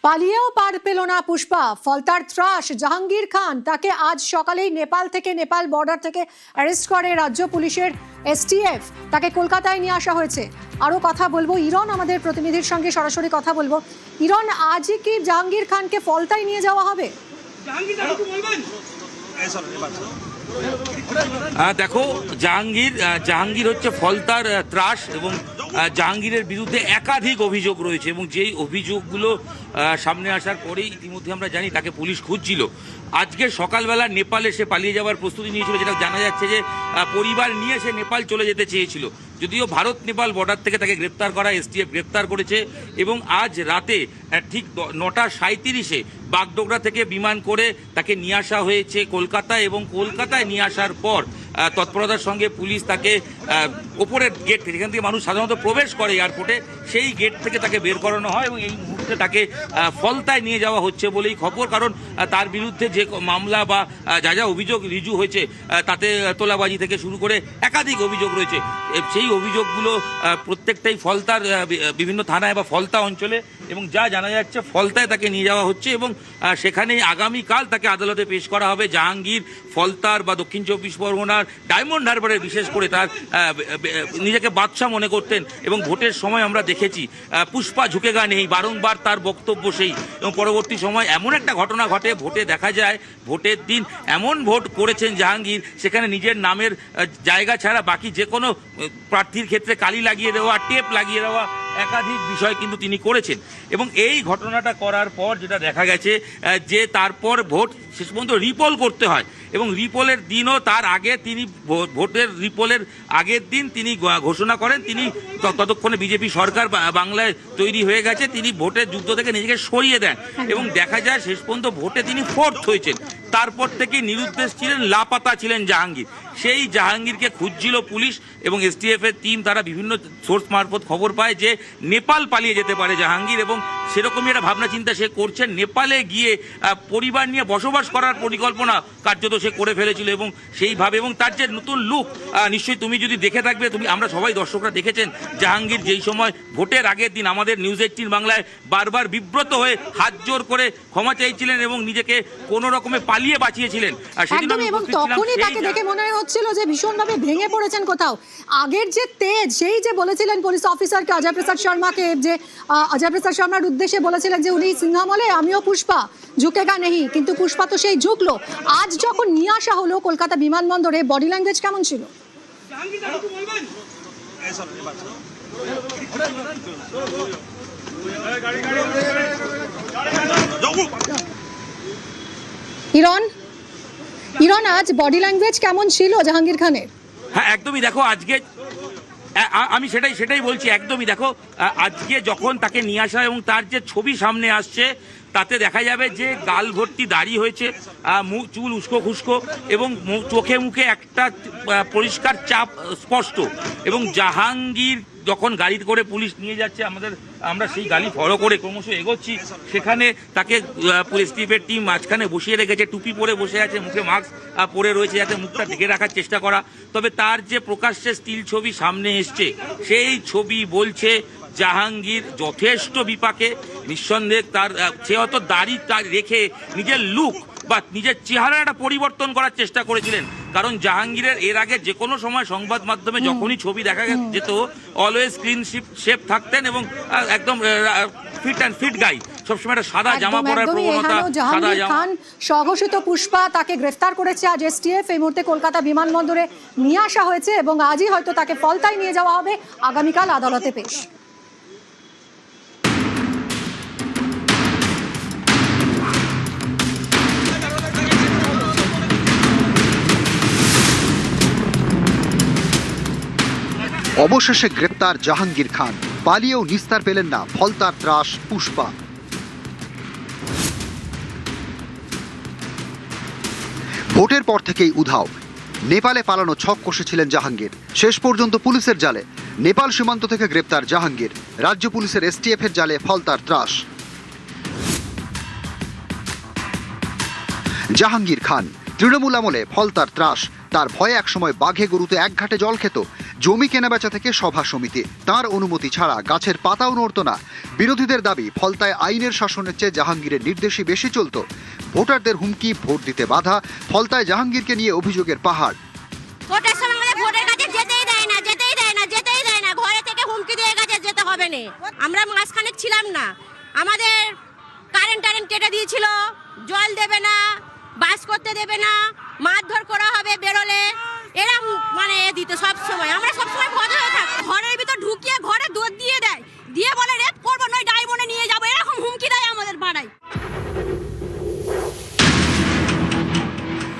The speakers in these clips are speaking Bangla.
পালিয়েও পার পেল না পুষ্পা। ফলতার ত্রাস জাহাঙ্গীর খান, তাকে আজ সকালেই নেপাল বর্ডার থেকে অ্যারেস্ট করে রাজ্য পুলিশের এসটিএফ। তাকে কলকাতায় নিয়ে আসা হয়েছে। আরো কথা বলবো, ইরন আমাদের প্রতিনিধির সঙ্গে সরাসরি কথা বলবো। ইরন, আজই কি জাহাঙ্গীর খানকে ফলতায় নিয়ে যাওয়া হবে? দেখো, জাহাঙ্গীর হচ্ছে ফলতার ত্রাস এবং জাহাঙ্গীরের বিরুদ্ধে একাধিক অভিযোগ রয়েছে এবং যেই অভিযোগগুলো সামনে আসার পরেই ইতিমধ্যে আমরা জানি তাকে পুলিশ খুঁজছিল। আজকে সকালবেলা নেপালে সে পালিয়ে যাওয়ার প্রস্তুতি নিয়েছিল, যেটা জানা যাচ্ছে যে পরিবার নিয়ে সে নেপাল চলে যেতে চেয়েছিল। যদিও ভারত নেপাল বর্ডার থেকে তাকে গ্রেপ্তার করা এসটিএফ গ্রেপ্তার করেছে এবং আজ রাতে ঠিক 9:37-এ বাগডোগরা থেকে বিমান করে তাকে নিয়ে আসা হয়েছে কলকাতায় এবং কলকাতায় নিয়ে আসার পর তৎপরতার সঙ্গে পুলিশ তাকে ওপরের গেট থেকে, যেখান থেকে মানুষ সাধারণত প্রবেশ করে এয়ারপোর্টে, সেই গেট থেকে তাকে বের করানো হয় এবং এই মুহূর্তে তাকে ফলতায় নিয়ে যাওয়া হচ্ছে বলেই খবর। কারণ তার বিরুদ্ধে যে মামলা বা যা অভিযোগ রিজু হয়েছে তাতে তোলাবাজি থেকে শুরু করে একাধিক অভিযোগ রয়েছে। সেই অভিযোগগুলো প্রত্যেকটাই ফলতার বিভিন্ন থানায় বা ফলতা অঞ্চলে, এবং যা জানা যাচ্ছে ফলতায় তাকে নিয়ে যাওয়া হচ্ছে এবং সেখানেই আগামীকাল তাকে আদালতে পেশ করা হবে। জাহাঙ্গীর ফলতার বা দক্ষিণ চব্বিশ পরগনার ডায়মন্ড হারবারে বিশেষ করে তার নিজেকে বাদশা মনে করতেন এবং ভোটের সময় আমরা দেখেছি পুষ্পা ঝুঁকেগা নেই, বারংবার তার বক্তব্য সেই। এবং পরবর্তী সময় এমন একটা ঘটনা ঘটে, ভোটে দেখা যায় ভোটের দিন এমন ভোট করেছেন জাহাঙ্গীর, সেখানে নিজের নামের জায়গা ছাড়া বাকি যে কোনো প্রার্থীর ক্ষেত্রে কালি লাগিয়ে দেওয়া, টেপ লাগিয়ে দেওয়া, একাধিক বিষয় কিন্তু তিনি করেছেন। এবং এই ঘটনাটা করার পর যেটা দেখা গেছে যে তারপর ভোট শেষ পর্যন্ত রিপোল করতে হয় এবং রিপোলের দিনও তার আগে তিনি ভোটের রিপোলের আগের দিন তিনি ঘোষণা করেন তিনি ততক্ষণে বিজেপি সরকার বাংলায় তৈরি হয়ে গেছে, তিনি ভোটের যুদ্ধ থেকে নিজেকে সরিয়ে দেন এবং দেখা যায় শেষ পর্যন্ত ভোটে তিনি ফোর্থ হয়েছেন। তারপর থেকে নিরুদ্দেশ ছিলেন, লাপাতা ছিলেন জাহাঙ্গীর। সেই জাহাঙ্গীরকে খুঁজছিল পুলিশ এবং এসটিএফ এর টিম, তারা বিভিন্ন সোর্স মারফত খবর পায় যে নেপাল পালিয়ে যেতে পারে জাহাঙ্গীর এবং সেরকমই একটা ভাবনা চিন্তা সে করছেন। নেপালে গিয়ে পরিবার নিয়ে বসবাস করার পরিকল্পনা কার্যত সে করে ফেলেছিল এবং সেইভাবে, এবং তার যে নতুন লুক নিশ্চয়ই তুমি যদি দেখে থাকবে, আমরা সবাই দর্শকরা দেখেছেন জাহাঙ্গীর যেই সময় ভোটের আগের দিন আমাদের নিউজ 18 বাংলায় বারবার বিব্রত হয়ে হাত জোর করে ক্ষমা চাইছিলেন এবং নিজেকে কোনো রকমে পালিয়ে বাঁচিয়েছিলেন। এবং তখনই তাকে দেখে মনে হচ্ছিল যে ভীষণভাবে ভেঙে পড়েছেন কোথাও। আগের যে তেজ, সেই যে বলেছিলেন পুলিশ অফিসারকে অজয় প্রসাদ শর্মাকে, যে অজয় প্রসাদ শর্মার উদ্দেশ্যে বলেছিলেন যে উনি সিংহামলে আমিও পুষ্পা ঝুঁকেগা নেই, কিন্তু পুষ্পা তো সেই ঝুঁকলো। আজ যখন নিয়ে আসা হলো কলকাতা বিমানবন্দরে, বডি ল্যাঙ্গুয়েজ কেমন ছিল? ইরন, আজ বডি ল্যাঙ্গুয়েজ কেমন ছিল জাহাঙ্গীর খানের? হ্যাঁ, একদমই। দেখো, আজকে আমি সেটাই বলছি, একদমই। দেখো, আজকে যখন তাকে নিয়ে আসা এবং তার যে ছবি সামনে আসছে তাতে দেখা যাবে যে গাল ভর্তি দাড়ি হয়েছে, চুল উস্কো খুস্কো এবং চোখে মুখে একটা পরিষ্কার চাপ স্পষ্ট। এবং জাহাঙ্গীর যখন গাড়ি করে পুলিশ নিয়ে যাচ্ছে, আমরা সেই গাড়ি ফলো করে ক্রমশ এগোচ্ছি, সেখানে তাকে এসটিএফের টিম মাঝখানে বসিয়ে রেখেছে, টুপি পরে বসে আছে, মুখে মাস্ক পরে রয়েছে যাতে মুখটা ঢেকে রাখার চেষ্টা করা। তবে তার যে প্রকাশ্যে স্টিল ছবি সামনে এসছে, সেই ছবি বলছে জাহাঙ্গীর যথেষ্ট বিপাকে। নিঃসন্দেহে তার সে হয়তো দাড়ি রেখে নিজের লুক বা নিজের চেহারা একটা পরিবর্তন করার চেষ্টা করেছিলেন। কারণ জাহাঙ্গীরের এর আগে যে কোনো সময় সংবাদ মাধ্যমে যখনই ছবি দেখা যেত, অলওয়েজ ক্লিন শেপ থাকতেন এবং একদম ফিট গাই, সবসময় একটা সাদা জামা পরার প্রবণতা। জাহাঙ্গীর খান স্বঘোষিত পুষ্পা, তাকে গ্রেফতার করেছে আজ এসটিএফ। এই মুহূর্তে কলকাতা বিমানবন্দরে নিয়ে আসা হয়েছে এবং আজই হয়তো তাকে ফলতায় নিয়ে যাওয়া হবে, আগামীকাল আদালতে পেশ। অবশেষে গ্রেপ্তার জাহাঙ্গীর খান, পালিয়েও নিস্তার পেলেন না ফলতার ত্রাস পুষ্পা। ভোটের পর থেকেই উধাও, নেপালে পালানো ছক কষেছিলেন জাহাঙ্গীর। শেষ পর্যন্ত পুলিশের জালে নেপাল সীমান্ত থেকে গ্রেপ্তার জাহাঙ্গীর, রাজ্য পুলিশের এসটিএফের জালে ফলতার ত্রাস। জাহাঙ্গীর খান তৃণমূল আমলে ফলতার ত্রাস, তার ভয়ে একসময় বাঘে গরুতে এক ঘাটে জল খেত। জমি কেনাবেচা থেকে সভা সমিতি, তার অনুমতি ছাড়া গাছের পাতাও নড়ত না। বিরোধীদের দাবি ফলতায় আইনের শাসনের চেয়ে জাহাঙ্গীরের নির্দেশই বেশি চলত। ভোটারদের হুমকি, ভোট দিতে বাধা, ফলতায় জাহাঙ্গীরকে নিয়ে অভিযোগের পাহাড়। ভোটের সময় আমাদের ভোটের কাছে যেতেই দেয় না, যেতেই দেয় না, যেতেই দেয় না। ঘরে থেকে হুমকি দিয়ে গেছে যেতে হবে না। আমরা মাসখানেক ছিলাম না, আমাদের কারেন্ট কেটে দিয়েছিল, জল দেবে না, বাস করতে দেবে না, মারধর করা হবে বেরোলে, এরকম মানে দিত সব সময়। আমরা সব সময় ভয় হয়ে থাকি। ঘরের ভিতর ঢুকিয়ে ঘরে দৌড় দিয়ে দেয়, দিয়ে বলে রেপ করবো, নয় ডায়মন্ডে নিয়ে যাবো, এরকম হুমকি দেয় আমাদের পাড়ায়।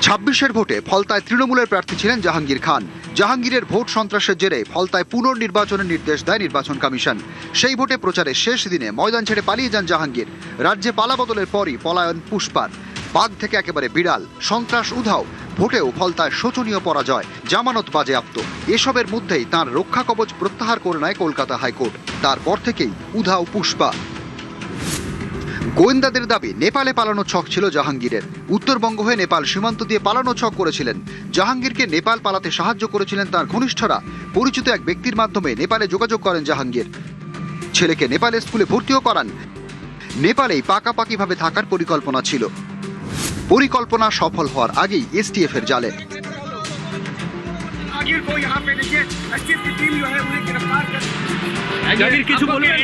26-এর ভোটে ফলতায় তৃণমূলের প্রার্থী ছিলেন জাহাঙ্গীর খান। জাহাঙ্গীরের ভোট সন্ত্রাসের জেরে ফলতায় পুনর্নির্বাচনের নির্দেশ দেয় নির্বাচন কমিশন। সেই ভোটে প্রচারের শেষ দিনে ময়দান ছেড়ে পালিয়ে যান জাহাঙ্গীর। রাজ্যে পালাবদলের পরই পলায়ন পুষ্পার। বাঘ থেকে একেবারে বিড়াল, সন্ত্রাস উধাও, ভোটেও ফলতায় শোচনীয় পরাজয়, জামানত বাজেয়াপ্ত। এসবের মধ্যেই তাঁর রক্ষা কবচ প্রত্যাহার করে নেয় কলকাতা হাইকোর্ট। তারপর থেকেই উধাও পুষ্পা। গোয়েন্দাদের দাবি নেপালে পালানো ছক ছিল জাহাঙ্গীরের। উত্তরবঙ্গ হয়ে নেপাল সীমান্ত দিয়ে পালানো ছক করেছিলেন। জাহাঙ্গীরকে নেপাল পালাতে সাহায্য করেছিলেন তার ঘনিষ্ঠরা। পরিচিত এক ব্যক্তির মাধ্যমে নেপালে যোগাযোগ করেন জাহাঙ্গীর। ছেলেকে নেপালে স্কুলে ভর্তিও করান। নেপালেই পাকাপাকিভাবে থাকার পরিকল্পনা ছিল। পরিকল্পনা সফল হওয়ার আগেই এসটিএফ এর জালে। কিছু বলবেন?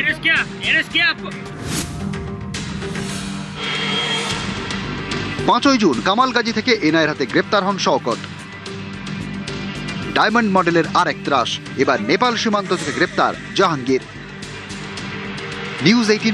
5ই জুন কামালগাজী থেকে এনআইএর হাতে গ্রেপ্তার হন শওকত। ডায়মন্ড মডেলের আরেক ত্রাস, এবার নেপাল সীমান্ত থেকে গ্রেপ্তার জাহাঙ্গীর। নিউজ 18